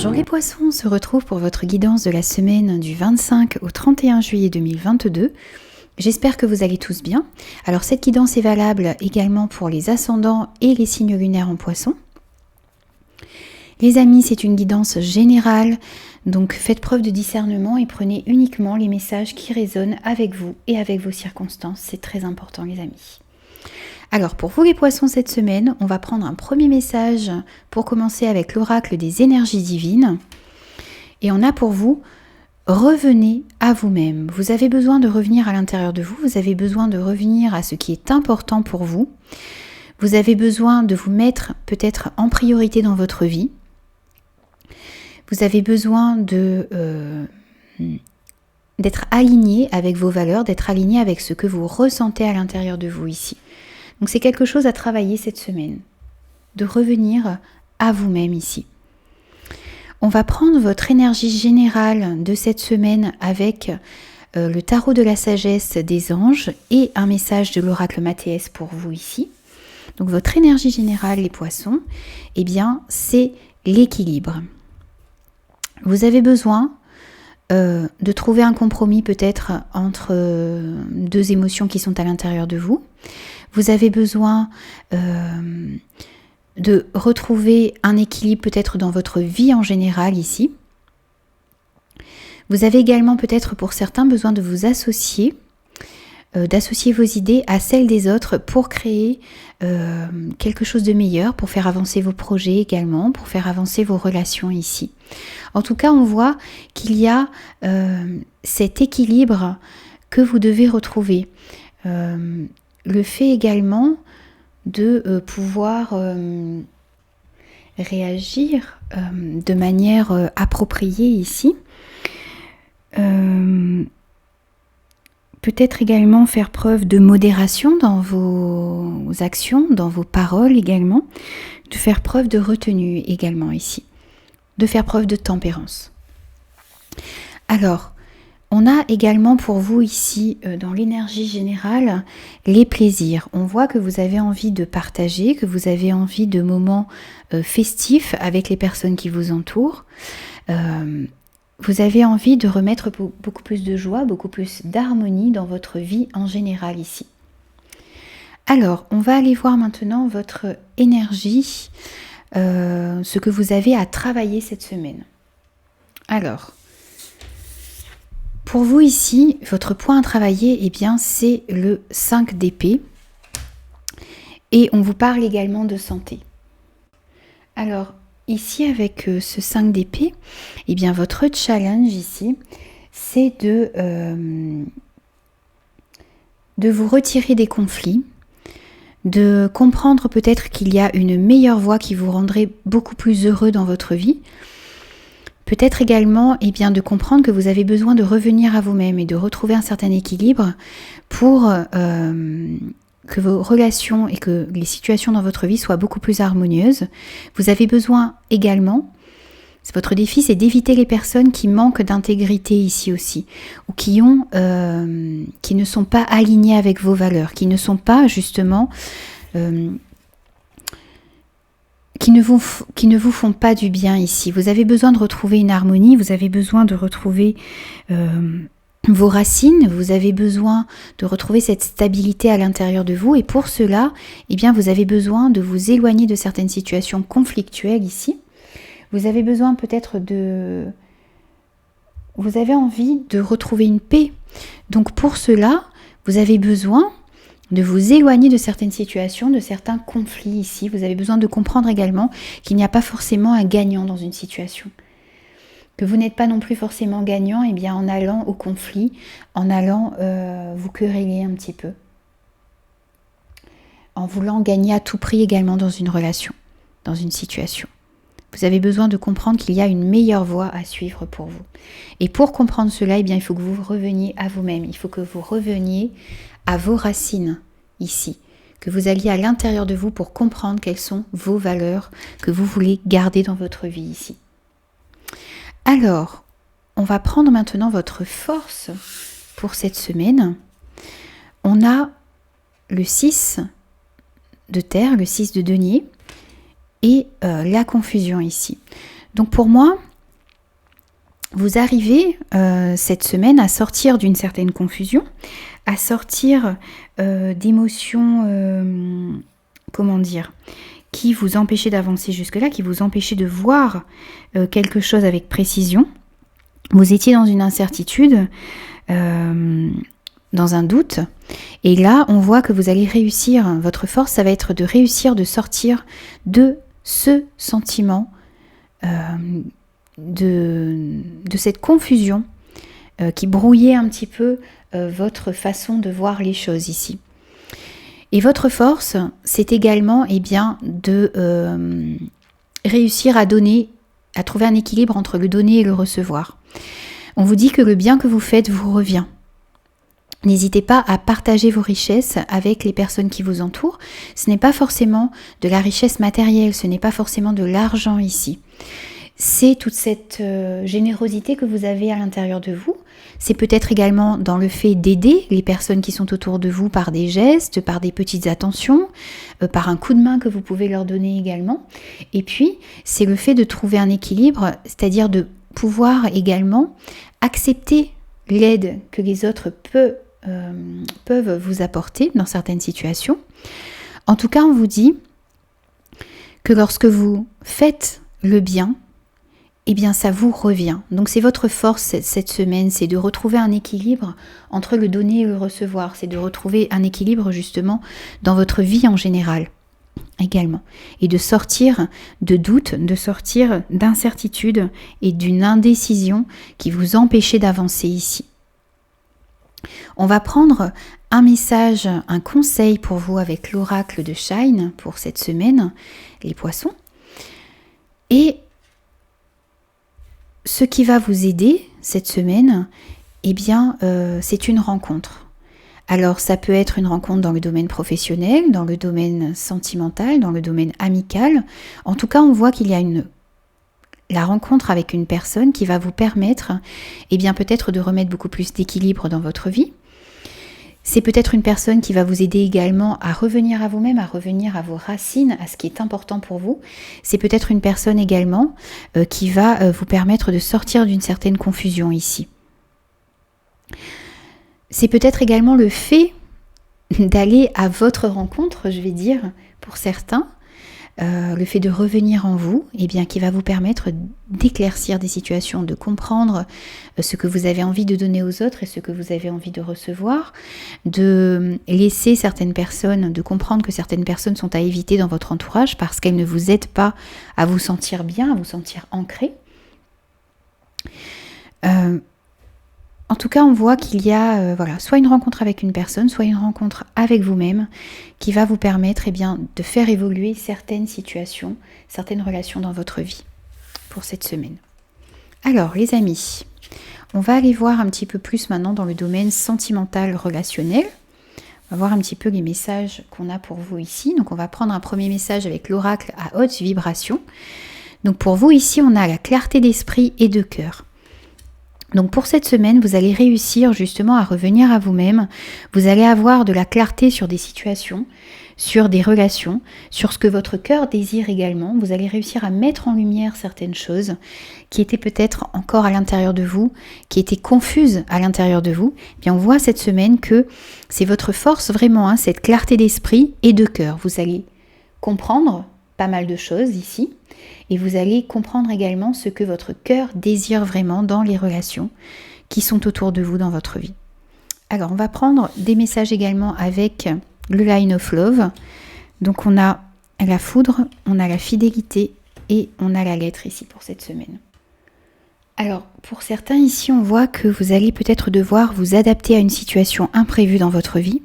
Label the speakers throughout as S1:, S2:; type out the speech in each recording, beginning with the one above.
S1: Bonjour les poissons, on se retrouve pour votre guidance de la semaine du 25 au 31 juillet 2022. J'espère que vous allez tous bien. Alors cette guidance est valable également pour les ascendants et les signes lunaires en poisson. Les amis, c'est une guidance générale, donc faites preuve de discernement et prenez uniquement les messages qui résonnent avec vous et avec vos circonstances. C'est très important les amis. Alors pour vous les poissons cette semaine, on va prendre un premier message pour commencer avec l'oracle des énergies divines. Et on a pour vous, revenez à vous-même. Vous avez besoin de revenir à l'intérieur de vous, vous avez besoin de revenir à ce qui est important pour vous. Vous avez besoin de vous mettre peut-être en priorité dans votre vie. Vous avez besoin d'être aligné avec vos valeurs, d'être aligné avec ce que vous ressentez à l'intérieur de vous ici. Donc c'est quelque chose à travailler cette semaine, de revenir à vous-même ici. On va prendre votre énergie générale de cette semaine avec le tarot de la sagesse des anges et un message de l'oracle Mathéès pour vous ici. Donc votre énergie générale, les poissons, eh bien c'est l'équilibre. Vous avez besoin de trouver un compromis peut-être entre deux émotions qui sont à l'intérieur de vous. Vous avez besoin de retrouver un équilibre peut-être dans votre vie en général ici. Vous avez également peut-être pour certains besoin de vous associer, d'associer vos idées à celles des autres pour créer quelque chose de meilleur, pour faire avancer vos projets également, pour faire avancer vos relations ici. En tout cas, on voit qu'il y a cet équilibre que vous devez retrouver. Le fait également de pouvoir réagir de manière appropriée ici. Peut-être également faire preuve de modération dans vos actions, dans vos paroles également. De faire preuve de retenue également ici. De faire preuve de tempérance. Alors, on a également pour vous ici, dans l'énergie générale, les plaisirs. On voit que vous avez envie de partager, que vous avez envie de moments festifs avec les personnes qui vous entourent. Vous avez envie de remettre beaucoup plus de joie, beaucoup plus d'harmonie dans votre vie en général ici. Alors, on va aller voir maintenant votre énergie, ce que vous avez à travailler cette semaine. Alors, pour vous ici, votre point à travailler, eh bien, c'est le 5 d'épée. Et on vous parle également de santé. Alors, ici, avec ce 5 d'épée, eh bien, votre challenge ici, c'est de vous retirer des conflits, de comprendre peut-être qu'il y a une meilleure voie qui vous rendrait beaucoup plus heureux dans votre vie. Peut-être également de comprendre que vous avez besoin de revenir à vous-même et de retrouver un certain équilibre pour que vos relations et que les situations dans votre vie soient beaucoup plus harmonieuses. Vous avez besoin également, votre défi, c'est d'éviter les personnes qui manquent d'intégrité ici aussi, ou qui ne sont pas alignées avec vos valeurs, qui ne sont pas justement... qui ne vous font pas du bien ici. Vous avez besoin de retrouver une harmonie, vous avez besoin de retrouver vos racines, vous avez besoin de retrouver cette stabilité à l'intérieur de vous, et pour cela, eh bien, vous avez besoin de vous éloigner de certaines situations conflictuelles ici. Vous avez besoin peut-être vous avez envie de retrouver une paix. Donc pour cela, vous avez besoin de vous éloigner de certaines situations, de certains conflits ici. Vous avez besoin de comprendre également qu'il n'y a pas forcément un gagnant dans une situation. Que vous n'êtes pas non plus forcément gagnant en allant au conflit, en allant vous quereller un petit peu. En voulant gagner à tout prix également dans une relation, dans une situation. Vous avez besoin de comprendre qu'il y a une meilleure voie à suivre pour vous. Et pour comprendre cela, il faut que vous reveniez à vous-même. Il faut que vous reveniez à vos racines ici. Que vous alliez à l'intérieur de vous pour comprendre quelles sont vos valeurs que vous voulez garder dans votre vie ici. Alors, on va prendre maintenant votre force pour cette semaine. On a le 6 de terre, le 6 de denier et la confusion ici. Donc pour moi, vous arrivez cette semaine à sortir d'une certaine confusion, à sortir d'émotions, qui vous empêchaient d'avancer jusque-là, qui vous empêchaient de voir quelque chose avec précision. Vous étiez dans une incertitude, dans un doute, et là on voit que vous allez réussir. Votre force, ça va être de réussir de sortir de ce sentiment, de cette confusion qui brouillait un petit peu votre façon de voir les choses ici. Et votre force, c'est également de réussir à donner, à trouver un équilibre entre le donner et le recevoir. On vous dit que le bien que vous faites vous revient. N'hésitez pas à partager vos richesses avec les personnes qui vous entourent. Ce n'est pas forcément de la richesse matérielle, ce n'est pas forcément de l'argent ici. C'est toute cette générosité que vous avez à l'intérieur de vous. C'est peut-être également dans le fait d'aider les personnes qui sont autour de vous par des gestes, par des petites attentions, par un coup de main que vous pouvez leur donner également. Et puis, c'est le fait de trouver un équilibre, c'est-à-dire de pouvoir également accepter l'aide que les autres peuvent vous apporter dans certaines situations. En tout cas, on vous dit que lorsque vous faites le bien, eh bien ça vous revient. Donc c'est votre force cette semaine, c'est de retrouver un équilibre entre le donner et le recevoir. C'est de retrouver un équilibre justement dans votre vie en général également. Et de sortir de doutes, de sortir d'incertitudes et d'une indécision qui vous empêchait d'avancer ici. On va prendre un message, un conseil pour vous avec l'oracle de Shine pour cette semaine, les poissons. Et ce qui va vous aider cette semaine, c'est une rencontre. Alors ça peut être une rencontre dans le domaine professionnel, dans le domaine sentimental, dans le domaine amical. En tout cas, on voit qu'il y a la rencontre avec une personne qui va vous permettre peut-être de remettre beaucoup plus d'équilibre dans votre vie. C'est peut-être une personne qui va vous aider également à revenir à vous-même, à revenir à vos racines, à ce qui est important pour vous. C'est peut-être une personne également qui va vous permettre de sortir d'une certaine confusion ici. C'est peut-être également le fait d'aller à votre rencontre, je vais dire, pour certains, le fait de revenir en vous, qui va vous permettre d'éclaircir des situations, de comprendre ce que vous avez envie de donner aux autres et ce que vous avez envie de recevoir, de laisser certaines personnes, de comprendre que certaines personnes sont à éviter dans votre entourage parce qu'elles ne vous aident pas à vous sentir bien, à vous sentir ancré. En tout cas, on voit qu'il y a soit une rencontre avec une personne, soit une rencontre avec vous-même qui va vous permettre de faire évoluer certaines situations, certaines relations dans votre vie pour cette semaine. Alors, les amis, on va aller voir un petit peu plus maintenant dans le domaine sentimental relationnel. On va voir un petit peu les messages qu'on a pour vous ici. Donc, on va prendre un premier message avec l'oracle à haute vibration. Donc, pour vous ici, on a la clarté d'esprit et de cœur. Donc pour cette semaine, vous allez réussir justement à revenir à vous-même. Vous allez avoir de la clarté sur des situations, sur des relations, sur ce que votre cœur désire également. Vous allez réussir à mettre en lumière certaines choses qui étaient peut-être encore à l'intérieur de vous, qui étaient confuses à l'intérieur de vous. On voit cette semaine que c'est votre force vraiment, cette clarté d'esprit et de cœur. Vous allez comprendre pas mal de choses ici. Et vous allez comprendre également ce que votre cœur désire vraiment dans les relations qui sont autour de vous dans votre vie. Alors, on va prendre des messages également avec le Line of Love. Donc, on a la foudre, on a la fidélité et on a la lettre ici pour cette semaine. Alors, pour certains ici, on voit que vous allez peut-être devoir vous adapter à une situation imprévue dans votre vie.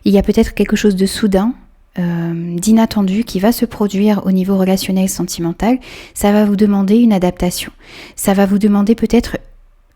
S1: Il y a peut-être quelque chose de soudain, d'inattendu qui va se produire au niveau relationnel sentimental. Ça va vous demander une adaptation. Ça va vous demander peut-être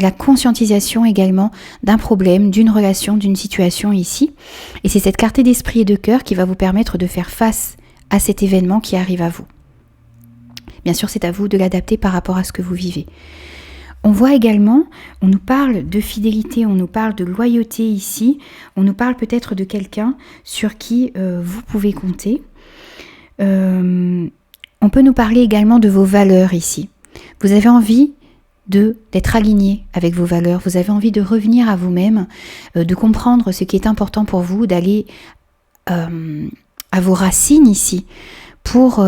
S1: la conscientisation également d'un problème, d'une relation, d'une situation ici. Et c'est cette clarté d'esprit et de cœur qui va vous permettre de faire face à cet événement qui arrive à vous. Bien sûr, c'est à vous de l'adapter par rapport à ce que vous vivez. On voit également, on nous parle de fidélité, on nous parle de loyauté ici, on nous parle peut-être de quelqu'un sur qui vous pouvez compter. On peut nous parler également de vos valeurs ici. Vous avez envie d'être aligné avec vos valeurs. Vous avez envie de revenir à vous-même, de comprendre ce qui est important pour vous, d'aller à vos racines ici, pour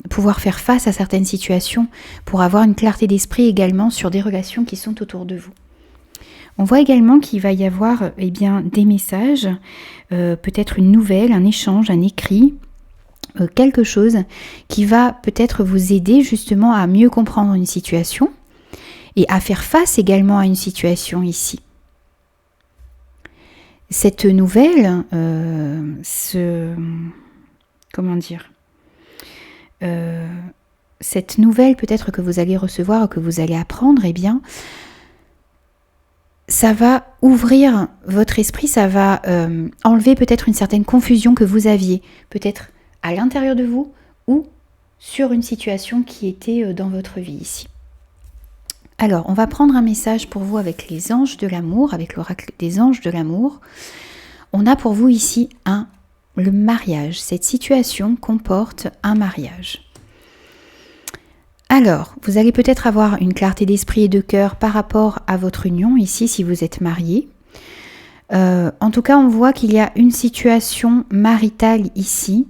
S1: pouvoir faire face à certaines situations, pour avoir une clarté d'esprit également sur des relations qui sont autour de vous. On voit également qu'il va y avoir des messages, peut-être une nouvelle, un échange, un écrit, quelque chose qui va peut-être vous aider justement à mieux comprendre une situation et à faire face également à une situation ici. Cette nouvelle, cette nouvelle peut-être que vous allez recevoir ou que vous allez apprendre, ça va ouvrir votre esprit, ça va enlever peut-être une certaine confusion que vous aviez, peut-être à l'intérieur de vous ou sur une situation qui était dans votre vie ici. Alors, on va prendre un message pour vous avec les anges de l'amour, avec l'oracle des anges de l'amour. On a pour vous ici le mariage. Cette situation comporte un mariage. Alors, vous allez peut-être avoir une clarté d'esprit et de cœur par rapport à votre union ici, si vous êtes marié. En tout cas, on voit qu'il y a une situation maritale ici.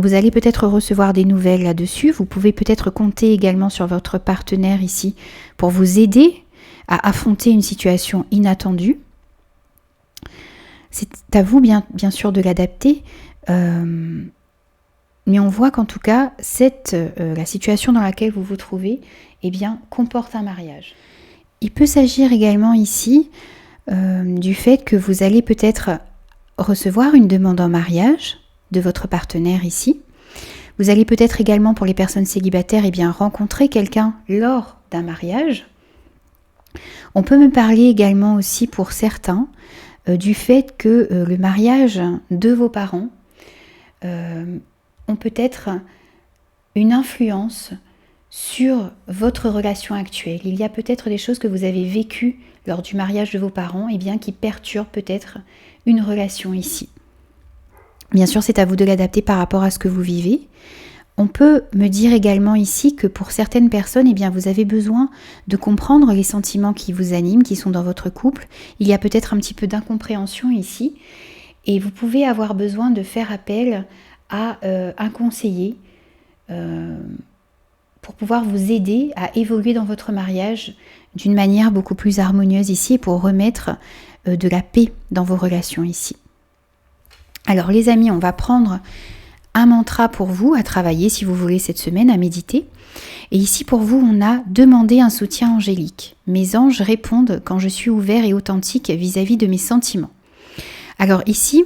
S1: Vous allez peut-être recevoir des nouvelles là-dessus. Vous pouvez peut-être compter également sur votre partenaire ici pour vous aider à affronter une situation inattendue. C'est à vous bien sûr de l'adapter. Mais on voit qu'en tout cas, la situation dans laquelle vous vous trouvez comporte un mariage. Il peut s'agir également ici du fait que vous allez peut-être recevoir une demande en mariage de votre partenaire ici. Vous allez peut-être également, pour les personnes célibataires, rencontrer quelqu'un lors d'un mariage. On peut me parler également aussi pour certains du fait que le mariage de vos parents ont peut-être une influence sur votre relation actuelle. Il y a peut-être des choses que vous avez vécues lors du mariage de vos parents qui perturbent peut-être une relation ici. Bien sûr, c'est à vous de l'adapter par rapport à ce que vous vivez. On peut me dire également ici que pour certaines personnes, vous avez besoin de comprendre les sentiments qui vous animent, qui sont dans votre couple. Il y a peut-être un petit peu d'incompréhension ici. Et vous pouvez avoir besoin de faire appel à un conseiller pour pouvoir vous aider à évoluer dans votre mariage d'une manière beaucoup plus harmonieuse ici et pour remettre de la paix dans vos relations ici. Alors les amis, on va prendre un mantra pour vous à travailler si vous voulez cette semaine, à méditer. Et ici pour vous, on a demandé un soutien angélique. Mes anges répondent quand je suis ouvert et authentique vis-à-vis de mes sentiments. Alors ici,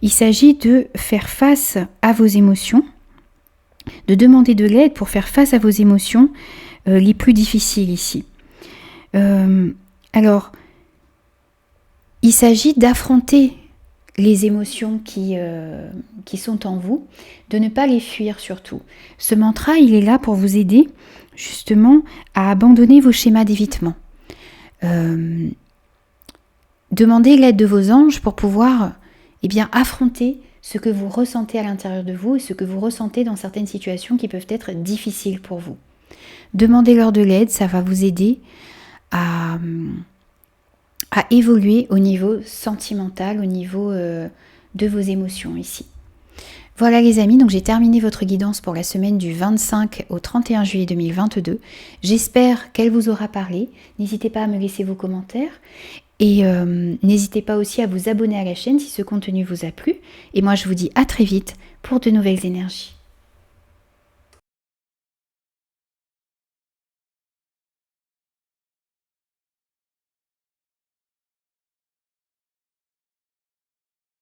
S1: il s'agit de faire face à vos émotions, de demander de l'aide pour faire face à vos émotions les plus difficiles ici. Alors, il s'agit d'affronter les émotions qui sont en vous, de ne pas les fuir surtout. Ce mantra, il est là pour vous aider justement à abandonner vos schémas d'évitement. Demandez l'aide de vos anges pour pouvoir affronter ce que vous ressentez à l'intérieur de vous et ce que vous ressentez dans certaines situations qui peuvent être difficiles pour vous. Demandez-leur de l'aide, ça va vous aider à évoluer au niveau sentimental, au niveau de vos émotions ici. Voilà les amis, donc j'ai terminé votre guidance pour la semaine du 25 au 31 juillet 2022. J'espère qu'elle vous aura parlé. N'hésitez pas à me laisser vos commentaires. Et n'hésitez pas aussi à vous abonner à la chaîne si ce contenu vous a plu. Et moi je vous dis à très vite pour de nouvelles énergies.